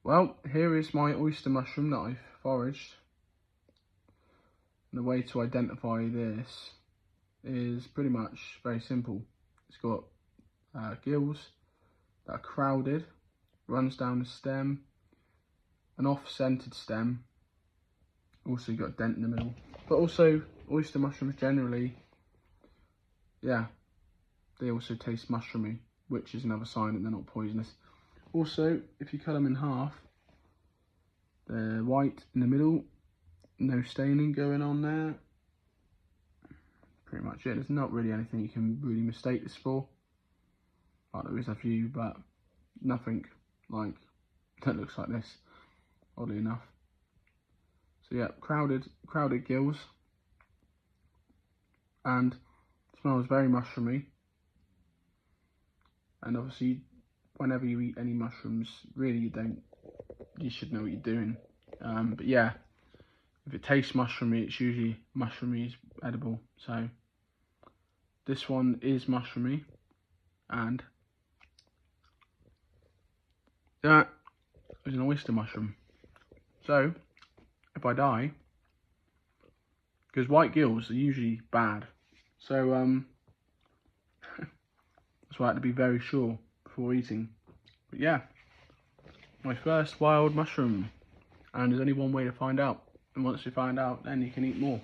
Well, here is my oyster mushroom that I've foraged. And the way to identify this is pretty much very simple. It's got gills that are crowded, runs down the stem, an off-centered stem. Also you've got a dent in the middle. But also oyster mushrooms generally, yeah, they also taste mushroomy, which is another sign that they're not poisonous. Also, if you cut them in half, they're white in the middle, no staining going on there. Pretty much it. There's not really anything you can really mistake this for. Like there is a few, but nothing like that looks like this, oddly enough. So yeah, crowded gills, and smells very mushroomy. And obviously, whenever you eat any mushrooms, really you should know what you're doing. But yeah, if it tastes mushroomy, it's usually mushroomy is edible. So this one is mushroomy, and that is an oyster mushroom. So if I die, because white gills are usually bad, so that's why I had to be very sure before eating. But yeah, my first wild mushroom, and there's only one way to find out, and once you find out, then you can eat more.